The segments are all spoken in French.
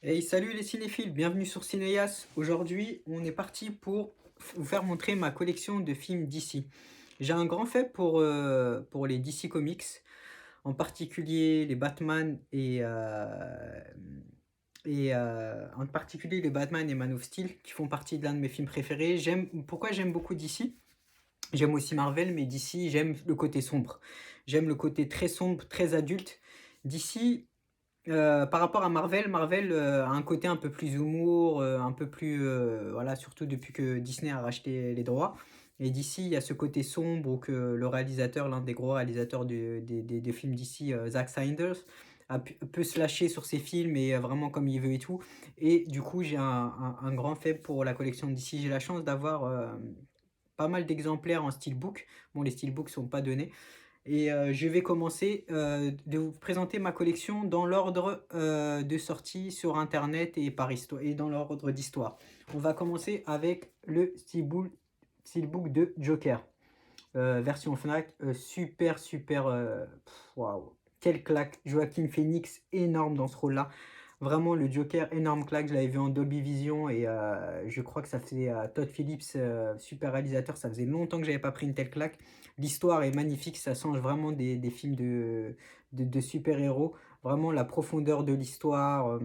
Hey, salut les cinéphiles, bienvenue sur Cinéas. Aujourd'hui, on est parti pour vous faire montrer ma collection de films DC. J'ai un grand fait pour les DC Comics, en particulier les Batman en particulier les Batman et Man of Steel, qui font partie de l'un de mes films préférés. Pourquoi j'aime beaucoup DC? J'aime aussi Marvel, mais DC, j'aime le côté sombre. J'aime le côté très sombre, très adulte. DC, par rapport à Marvel, a un côté un peu plus humour, un peu plus, voilà, surtout depuis que Disney a racheté les droits. Et DC, il y a ce côté sombre où que le réalisateur, l'un des gros réalisateurs des films DC, Zack Snyder, peut se lâcher sur ses films et vraiment comme il veut et tout. Et du coup, j'ai un grand faible pour la collection DC. J'ai la chance d'avoir pas mal d'exemplaires en steelbook. Bon, les steelbooks sont pas donnés. Et je vais commencer de vous présenter ma collection dans l'ordre de sortie sur internet et par histoire et dans l'ordre d'histoire. On va commencer avec le steelbook de Joker, version Fnac, super, waouh, quelle claque! Joaquin Phoenix, énorme dans ce rôle-là. Vraiment le Joker, énorme claque, je l'avais vu en Dolby Vision et je crois que ça faisait Todd Phillips, super réalisateur, ça faisait longtemps que j'avais pas pris une telle claque. L'histoire est magnifique, ça change vraiment des films de super-héros. Vraiment la profondeur de l'histoire,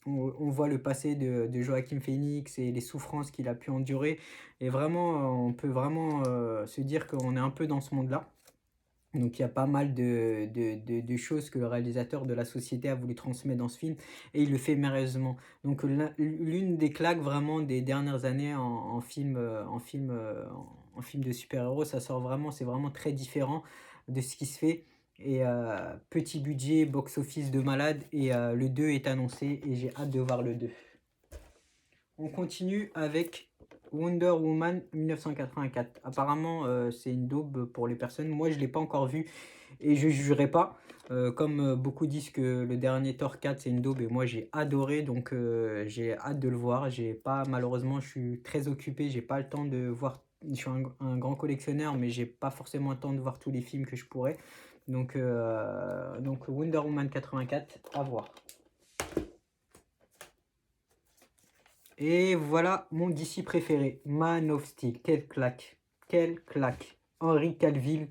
on voit le passé de Joaquin Phoenix et les souffrances qu'il a pu endurer. Et vraiment, on peut vraiment se dire qu'on est un peu dans ce monde-là. Donc il y a pas mal de choses que le réalisateur de La Société a voulu transmettre dans ce film et il le fait merveilleusement. Donc l'une des claques vraiment des dernières années en film de super-héros, ça sort vraiment, c'est vraiment très différent de ce qui se fait. Et petit budget, box-office de malade et le 2 est annoncé et j'ai hâte de voir le 2. On continue avec Wonder Woman 1984. Apparemment, c'est une daube pour les personnes. Moi, je ne l'ai pas encore vu et je ne jugerai pas. Comme beaucoup disent que le dernier Thor 4, c'est une daube et moi, j'ai adoré. Donc, j'ai hâte de le voir. J'ai pas, malheureusement, je suis très occupé. J'ai pas le temps de voir. Je suis un grand collectionneur, mais j'ai pas forcément le temps de voir tous les films que je pourrais. Donc Wonder Woman 84, à voir. Et voilà mon DC préféré, Man of Steel. Quelle claque, quelle claque. Henry Cavill,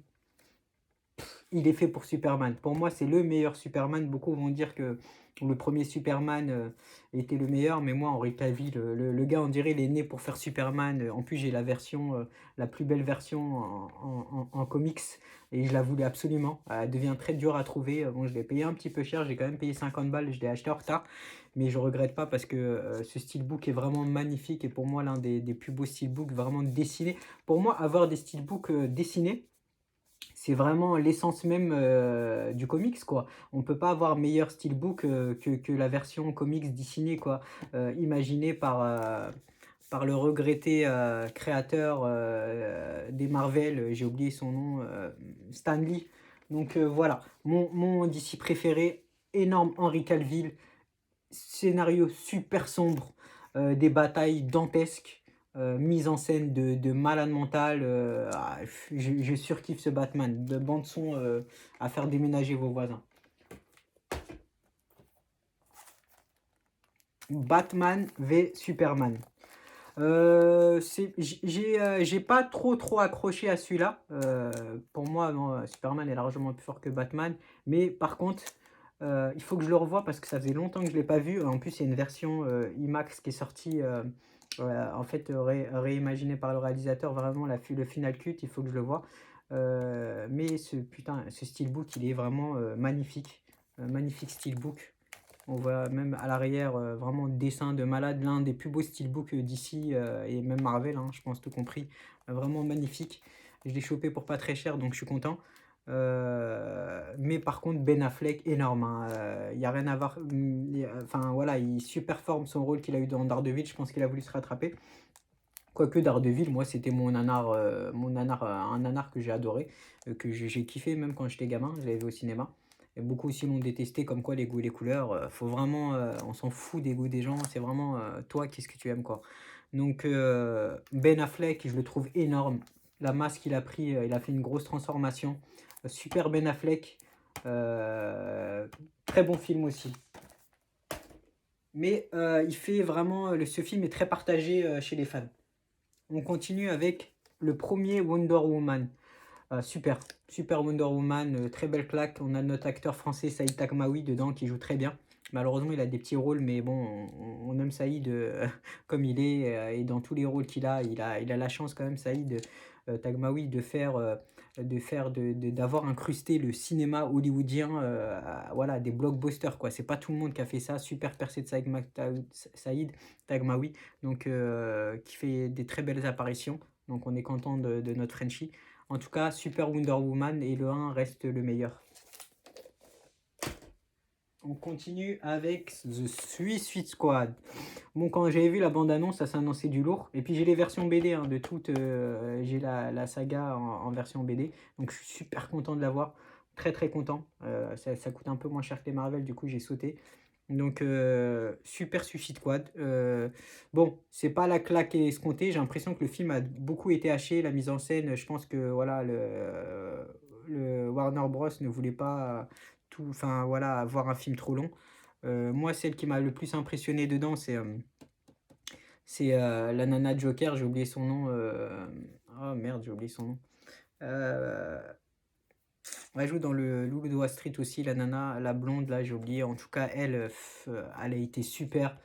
il est fait pour Superman. Pour moi, c'est le meilleur Superman. Beaucoup vont dire que le premier Superman était le meilleur, mais moi, Henry Cavill, le gars, on dirait, il est né pour faire Superman. En plus, j'ai la version, la plus belle version en comics, et je la voulais absolument. Elle devient très dure à trouver. Bon, je l'ai payé un petit peu cher, j'ai quand même payé 50 balles, je l'ai acheté en retard, mais je regrette pas parce que ce steelbook est vraiment magnifique, et pour moi, l'un des plus beaux steelbooks vraiment dessinés. Pour moi, avoir des steelbooks dessinés, c'est vraiment l'essence même du comics, quoi. On peut pas avoir meilleur steelbook que la version comics dessinée, quoi. Imaginée par le regretté créateur des Marvel, j'ai oublié son nom, Stan Lee. Donc voilà, mon DC préféré, énorme Henry Cavill, scénario super sombre, des batailles dantesques, mise en scène de malade mental. Je surkiffe ce Batman. De bande son à faire déménager vos voisins. Batman v Superman. J'ai pas trop accroché à celui-là. Pour moi, non, Superman est largement plus fort que Batman. Mais par contre, il faut que je le revoie parce que ça faisait longtemps que je ne l'ai pas vu. En plus, il y a une version IMAX qui est sortie, en fait, réimaginée par le réalisateur. Vraiment, le final cut, il faut que je le voie. Mais ce steelbook, il est vraiment magnifique. Magnifique steelbook. On voit même à l'arrière vraiment dessin de malade, l'un des plus beaux steelbooks d'ici et même Marvel, hein, je pense tout compris. Vraiment magnifique. Je l'ai chopé pour pas très cher, donc je suis content. Mais par contre, Ben Affleck, énorme, hein. Il n'y a rien à voir. Enfin voilà, il superforme son rôle qu'il a eu dans Daredevil. Je pense qu'il a voulu se rattraper. Quoique Daredevil, moi, c'était un nanar que j'ai adoré, que j'ai kiffé même quand j'étais gamin. Je l'avais vu au cinéma. Et beaucoup aussi l'ont détesté, comme quoi les goûts et les couleurs, faut vraiment, on s'en fout des goûts des gens. C'est vraiment toi, qu'est-ce que tu aimes, quoi. Donc Ben Affleck, je le trouve énorme. La masse qu'il a pris, il a fait une grosse transformation. Super Ben Affleck. Très bon film aussi. Mais il fait vraiment, ce film est très partagé chez les fans. On continue avec le premier Wonder Woman. Super, super Wonder Woman, très belle claque. On a notre acteur français Saïd Taghmaoui dedans qui joue très bien. Malheureusement, il a des petits rôles, mais bon, on aime Saïd comme il est, et dans tous les rôles qu'il a, il a la chance quand même, Saïd Taghmaoui, d'avoir incrusté le cinéma hollywoodien, voilà, des blockbusters, quoi. C'est pas tout le monde qui a fait ça. Super percé de Saïd Taghmaoui, donc qui fait des très belles apparitions. Donc on est content de notre Frenchie. En tout cas, Super Wonder Woman et le 1 reste le meilleur. On continue avec The Suicide Squad. Bon, quand j'avais vu la bande-annonce, ça s'annonçait du lourd. Et puis j'ai les versions BD hein, de toutes. J'ai la saga en version BD. Donc je suis super content de l'avoir. Très très content. Ça coûte un peu moins cher que les Marvel, du coup j'ai sauté. Donc super Suicide Squad. Bon, c'est pas la claque escomptée. J'ai l'impression que le film a beaucoup été haché. La mise en scène, je pense que voilà, le Warner Bros ne voulait pas tout, enfin voilà, avoir un film trop long. Moi, celle qui m'a le plus impressionné dedans, c'est la nana de Joker, j'ai oublié son nom. Oh merde, j'ai oublié son nom. Elle joue dans le Loup de Wall Street aussi, la nana, la blonde, là, j'ai oublié. En tout cas, elle a été super.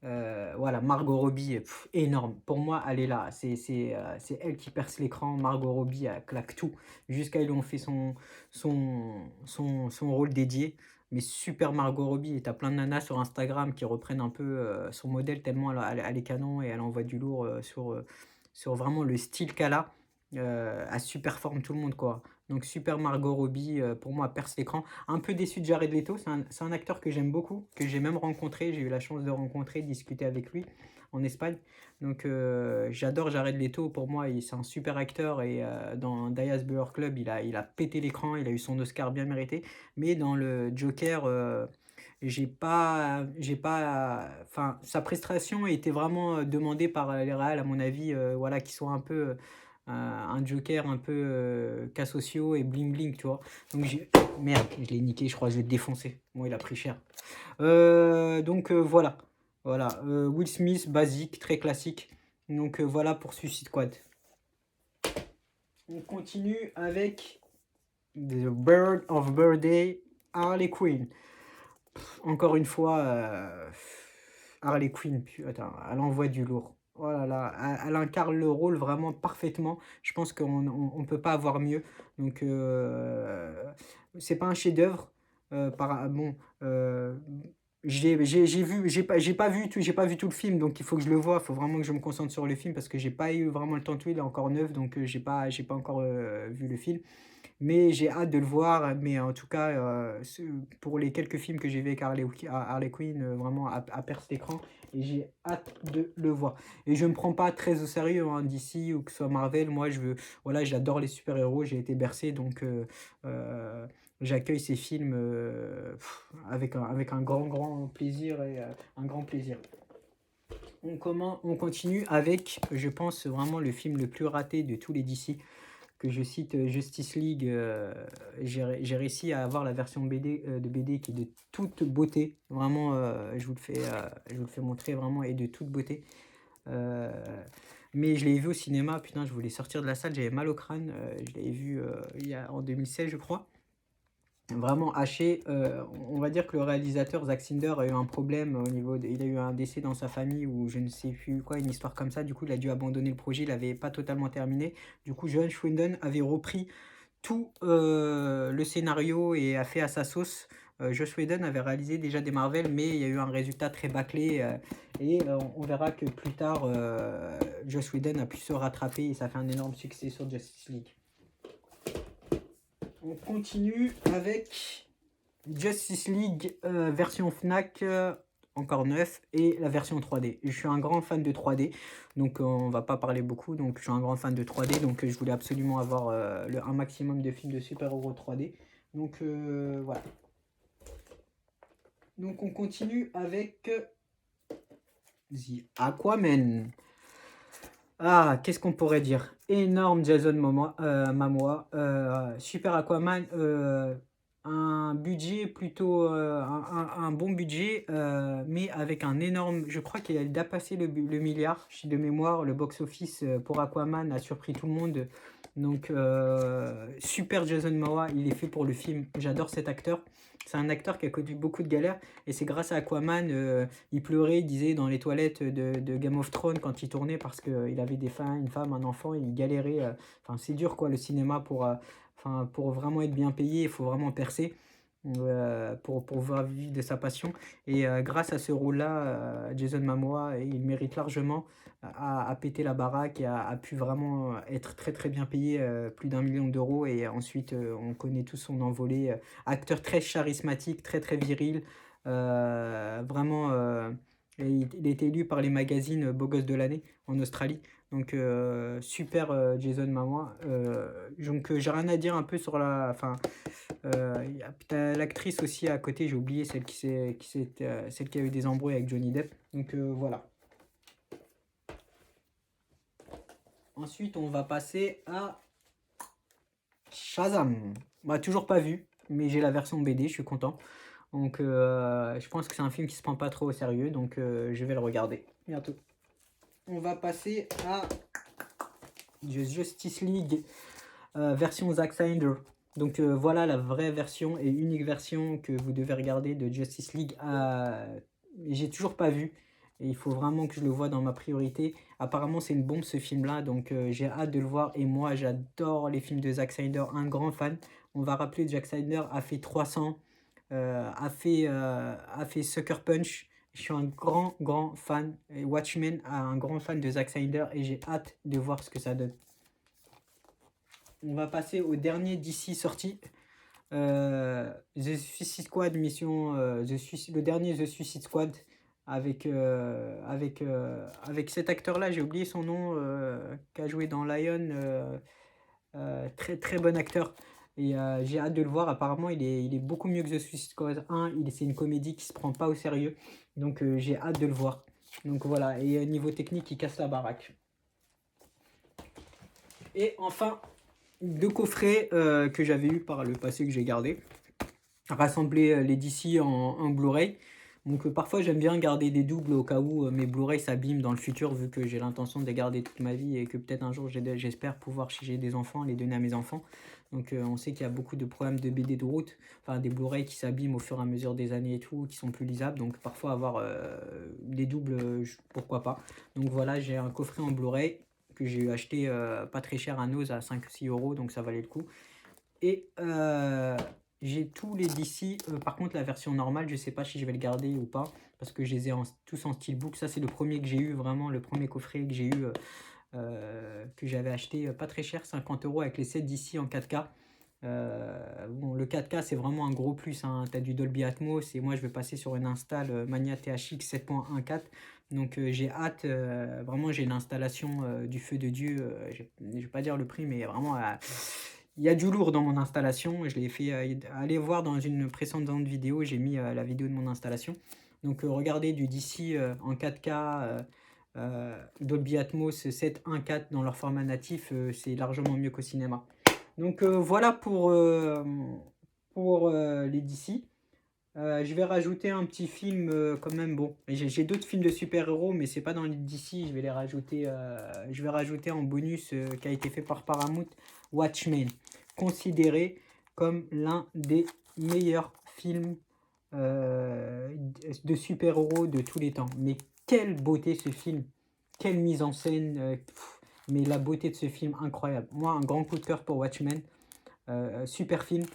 Voilà, Margot Robbie, énorme. Pour moi, elle est là. C'est elle qui perce l'écran. Margot Robbie, elle claque tout. Jusqu'à ils lui ont fait son rôle dédié. Mais super Margot Robbie. Et t'as plein de nanas sur Instagram qui reprennent un peu son modèle tellement elle est canon et elle envoie du lourd sur vraiment le style qu'elle a. Elle superforme tout le monde, quoi. Donc super Margot Robbie, pour moi, perce l'écran. Un peu déçu de Jared Leto, c'est un acteur que j'aime beaucoup, que j'ai même rencontré, j'ai eu la chance de rencontrer, discuter avec lui en Espagne. Donc j'adore Jared Leto, pour moi c'est un super acteur et dans Dallas Buyers Club il a pété l'écran, il a eu son Oscar bien mérité. Mais dans le Joker, enfin sa prestation était vraiment demandée par les Real à mon avis, voilà, qui sont un peu un Joker un peu casocio et bling bling, tu vois. Donc merde, je l'ai niqué, je crois que je l'ai défoncé. Bon, il a pris cher. Donc voilà. Voilà. Will Smith, basique, très classique. Donc voilà pour Suicide Squad. On continue avec The Bird of Birthday, Harley Quinn. Encore une fois, Harley Quinn, attends, elle envoie du lourd. Oh là là, elle incarne le rôle vraiment parfaitement. Je pense qu'on peut pas avoir mieux. Donc, c'est pas un chef-d'œuvre. Bon, j'ai pas vu tout le film, donc il faut que je le voie. Il faut vraiment que je me concentre sur le film parce que j'ai pas eu vraiment le temps de tout. Il est encore neuf, donc j'ai pas encore vu le film. Mais j'ai hâte de le voir. Mais en tout cas, pour les quelques films que j'ai vus avec Harley Quinn, vraiment à perce l'écran. Et j'ai hâte de le voir. Et je ne me prends pas très au sérieux, hein, d'ici ou que ce soit Marvel. Moi, voilà, j'adore les super-héros. J'ai été bercé, donc j'accueille ces films avec un grand, grand plaisir et un grand plaisir. On continue avec, je pense, vraiment le film le plus raté de tous les DC que je cite Justice League. J'ai réussi à avoir la version de BD qui est de toute beauté. Vraiment, je vous le fais montrer vraiment, et de toute beauté. Mais je l'ai vu au cinéma, putain, je voulais sortir de la salle, j'avais mal au crâne. Je l'avais vu en 2016, je crois. Vraiment haché. On va dire que le réalisateur Zack Snyder a eu un problème au niveau il a eu un décès dans sa famille ou je ne sais plus quoi, une histoire comme ça. Du coup, il a dû abandonner le projet, il n'avait pas totalement terminé. Du coup, Joss Whedon avait repris tout le scénario et a fait à sa sauce. Joss Whedon avait réalisé déjà des Marvel, mais il y a eu un résultat très bâclé. On verra que plus tard, Joss Whedon a pu se rattraper et ça fait un énorme succès sur Justice League. On continue avec Justice League version Fnac, encore neuf, et la version 3D. Je suis un grand fan de 3D, donc on va pas parler beaucoup, donc je suis un grand fan de 3D, donc je voulais absolument avoir un maximum de films de super-héros 3D. Donc voilà. Donc on continue avec The Aquaman. Ah, qu'est-ce qu'on pourrait dire? Énorme Jason Momoa, super Aquaman. un budget plutôt, un bon budget, mais avec un énorme, je crois qu'il a dépassé le milliard, je de mémoire. Le box office, pour Aquaman a surpris tout le monde. Donc super Jason Momoa, il est fait pour le film. J'adore cet acteur. C'est un acteur qui a connu beaucoup de galères et c'est grâce à Aquaman, il pleurait, il disait dans les toilettes de Game of Thrones quand il tournait parce qu'il avait des fins, une femme, un enfant, il galérait, enfin c'est dur quoi le cinéma pour vraiment être bien payé, il faut vraiment percer, pour pouvoir vivre de sa passion. Et grâce à ce rôle-là, Jason Momoa, il mérite largement, a pété la baraque et a pu vraiment être très très bien payé, plus d'1 million d'euros. Et ensuite, on connaît tous son envolée. Acteur très charismatique, très très viril, vraiment. Et il a été élu par les magazines Beau Gosse de l'année en Australie. Donc super Jason Momoa. Donc j'ai rien à dire un peu sur la. Enfin, t'as l'actrice aussi à côté, j'ai oublié, celle qui a eu des embrouilles avec Johnny Depp. Donc voilà. Ensuite, on va passer à Shazam. Bah, toujours pas vu, mais j'ai la version BD, je suis content. Donc je pense que c'est un film qui se prend pas trop au sérieux, donc je vais le regarder bientôt. On va passer à Justice League, version Zack Snyder. Donc voilà la vraie version et unique version que vous devez regarder de Justice League. J'ai toujours pas vu et il faut vraiment que je le voie dans ma priorité. Apparemment c'est une bombe ce film-là, donc j'ai hâte de le voir. Et moi j'adore les films de Zack Snyder, un grand fan. On va rappeler, Zack Snyder a fait 300, a fait Sucker Punch. Je suis un grand fan. Et Watchmen, un grand fan de Zack Snyder et j'ai hâte de voir ce que ça donne. On va passer au dernier DC sorti. The Suicide Squad mission, le dernier The Suicide Squad avec cet acteur-là, j'ai oublié son nom, qui a joué dans Lion, très très bon acteur. Et j'ai hâte de le voir. Apparemment, il est beaucoup mieux que The Suicide Squad 1. C'est une comédie qui se prend pas au sérieux. Donc j'ai hâte de le voir. Donc voilà. Et niveau technique, il casse la baraque. Et enfin, 2 coffrets que j'avais eu par le passé que j'ai gardé. Rassembler les DC en Blu-ray. Donc parfois j'aime bien garder des doubles au cas où mes Blu-ray s'abîment dans le futur, vu que j'ai l'intention de les garder toute ma vie et que peut-être un jour j'espère pouvoir, si j'ai des enfants, les donner à mes enfants. Donc on sait qu'il y a beaucoup de problèmes de BD de route, enfin des Blu-ray qui s'abîment au fur et à mesure des années et tout, qui sont plus lisables. Donc parfois avoir des doubles, pourquoi pas. Donc voilà, j'ai un coffret en Blu-ray que j'ai acheté pas très cher à Noz à 5-6 euros, donc ça valait le coup. Et j'ai tous les DC. Par contre, la version normale, je sais pas si je vais le garder ou pas. Parce que je les ai tous en steelbook. Ça, c'est le premier que j'ai eu, vraiment le premier coffret que j'ai eu, que j'avais acheté pas très cher, 50 euros avec les 7 DC en 4K. Bon, le 4K, c'est vraiment un gros plus, hein. Tu as du Dolby Atmos et moi, je vais passer sur une install Mania THX 7.14. Donc, j'ai hâte, vraiment, j'ai l'installation du feu de Dieu. Je vais pas dire le prix, mais vraiment, il y a du lourd dans mon installation. Je l'ai fait aller voir dans une précédente vidéo. J'ai mis la vidéo de mon installation. Donc, regardez du DC en 4K. Dolby Atmos 7.1.4 dans leur format natif, c'est largement mieux qu'au cinéma. Donc voilà pour les DC. Je vais rajouter un petit film quand même. Bon, j'ai d'autres films de super-héros, mais c'est pas dans les DC. Je vais les rajouter. Je vais rajouter en bonus qui a été fait par Paramount, Watchmen, considéré comme l'un des meilleurs films de super-héros de tous les temps. Mais quelle beauté ce film, quelle mise en scène, mais la beauté de ce film, incroyable. Moi, un grand coup de cœur pour Watchmen, super film.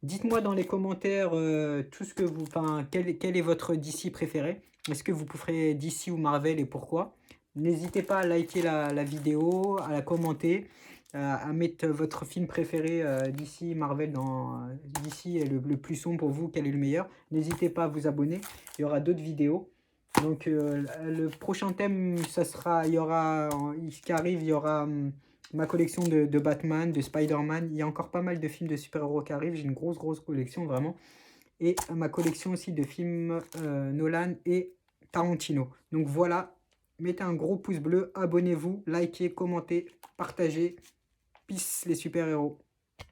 Dites-moi dans les commentaires tout ce que vous, enfin, quel est votre DC préféré. Est-ce que vous préférez DC ou Marvel et pourquoi? N'hésitez pas à liker la vidéo, à la commenter, à mettre votre film préféré DC, Marvel, dans DC est le plus sombre pour vous, quel est le meilleur. N'hésitez pas à vous abonner, il y aura d'autres vidéos. Donc le prochain thème, ça sera, il y aura, ce qui arrive, il y aura ma collection de Batman, de Spider-Man. Il y a encore pas mal de films de super-héros qui arrivent. J'ai une grosse collection, vraiment. Et ma collection aussi de films Nolan et Tarantino. Donc voilà, mettez un gros pouce bleu, abonnez-vous, likez, commentez, partagez. Peace les super-héros.